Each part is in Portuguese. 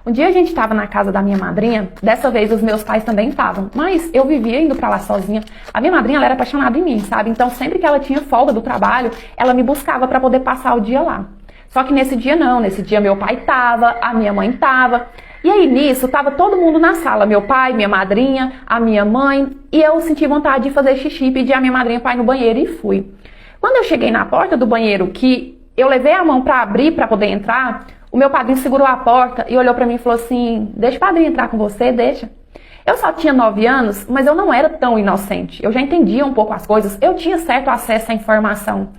Um dia a gente estava na casa da minha madrinha, dessa vez os meus pais também estavam, mas eu vivia indo pra lá sozinha. A minha madrinha, ela era apaixonada em mim, sabe? Então sempre que ela tinha folga do trabalho, ela me buscava pra poder passar o dia lá. Só que nesse dia não, nesse dia meu pai tava, a minha mãe tava. E aí nisso, tava todo mundo na sala, meu pai, minha madrinha, a minha mãe, e eu senti vontade de fazer xixi, pedi a minha madrinha pra ir no banheiro e fui. Quando eu cheguei na porta do banheiro, que eu levei a mão pra abrir pra poder entrar, o meu padrinho segurou a porta e olhou pra mim e falou assim: deixa o padrinho entrar com você, deixa. Eu só tinha 9 anos, mas eu não era tão inocente. Eu já entendia um pouco as coisas, eu tinha certo acesso à informação.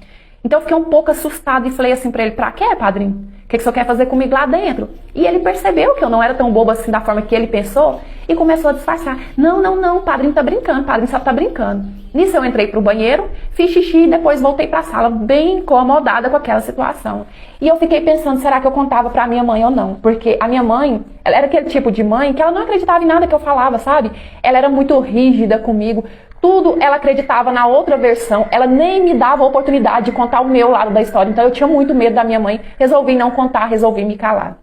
Então eu fiquei um pouco assustada e falei assim pra ele: pra quê, padrinho? O que o senhor quer fazer comigo lá dentro? E ele percebeu que eu não era tão boba assim da forma que ele pensou e começou a disfarçar. Não, o padrinho tá brincando, o padrinho só tá brincando. Nisso eu entrei pro banheiro, fiz xixi e depois voltei pra sala bem incomodada com aquela situação. E eu fiquei pensando, será que eu contava pra minha mãe ou não? Porque a minha mãe, ela era aquele tipo de mãe que ela não acreditava em nada que eu falava, sabe? Ela era muito rígida comigo. Tudo ela acreditava na outra versão, ela nem me dava a oportunidade de contar o meu lado da história. Então eu tinha muito medo da minha mãe, resolvi não contar, resolvi me calar.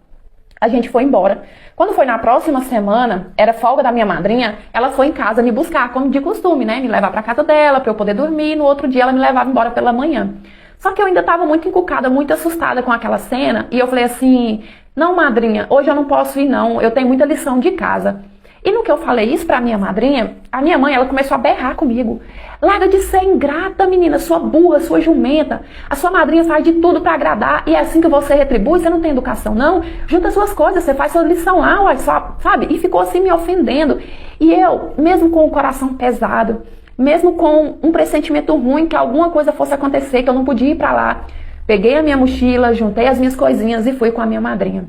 A gente foi embora. Quando foi na próxima semana, era folga da minha madrinha, ela foi em casa me buscar, como de costume, né? Me levar pra casa dela, pra eu poder dormir, e no outro dia ela me levava embora pela manhã. Só que eu ainda tava muito encucada, muito assustada com aquela cena, e eu falei assim: não, madrinha, hoje eu não posso ir não, eu tenho muita lição de casa. E no que eu falei isso pra minha madrinha, a minha mãe, ela começou a berrar comigo. Larga de ser ingrata, menina, sua burra, sua jumenta. A sua madrinha faz de tudo pra agradar e é assim que você retribui, você não tem educação não. Junta suas coisas, você faz sua lição lá, uai, sabe? E ficou assim me ofendendo. E eu, mesmo com o coração pesado, mesmo com um pressentimento ruim que alguma coisa fosse acontecer, que eu não podia ir pra lá, peguei a minha mochila, juntei as minhas coisinhas e fui com a minha madrinha.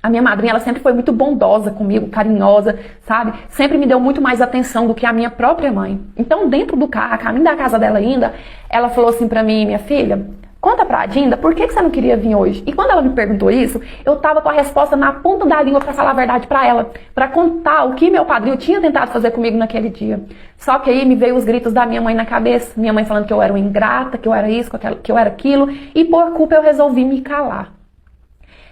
A minha madrinha, ela sempre foi muito bondosa comigo, carinhosa, sabe? Sempre me deu muito mais atenção do que a minha própria mãe. Então, dentro do carro, a caminho da casa dela ainda, ela falou assim pra mim: minha filha, conta pra Dinda, por que você não queria vir hoje? E quando ela me perguntou isso, eu tava com a resposta na ponta da língua pra falar a verdade pra ela, pra contar o que meu padrinho tinha tentado fazer comigo naquele dia. Só que aí me veio os gritos da minha mãe na cabeça, minha mãe falando que eu era uma ingrata, que eu era isso, que eu era aquilo, e por culpa eu resolvi me calar.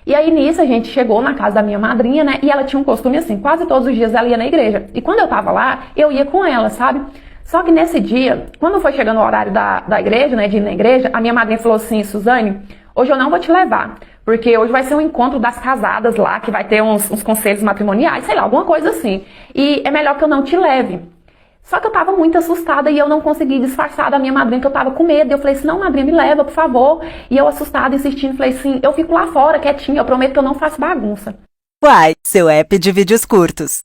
E aí nisso a gente chegou na casa da minha madrinha, né? E ela tinha um costume assim, quase todos os dias ela ia na igreja. E quando eu tava lá, eu ia com ela, sabe? Só que nesse dia, quando foi chegando o horário da igreja, né? De ir na igreja, a minha madrinha falou assim: Suzane, hoje eu não vou te levar. Porque hoje vai ser um encontro das casadas lá, que vai ter uns conselhos matrimoniais, sei lá, alguma coisa assim. E é melhor que eu não te leve. Só que eu tava muito assustada e eu não consegui disfarçar da minha madrinha que eu tava com medo. Eu falei assim: não, madrinha, me leva, por favor. E eu assustada, insistindo, falei assim: eu fico lá fora, quietinha, eu prometo que eu não faço bagunça. Uai, seu app de vídeos curtos.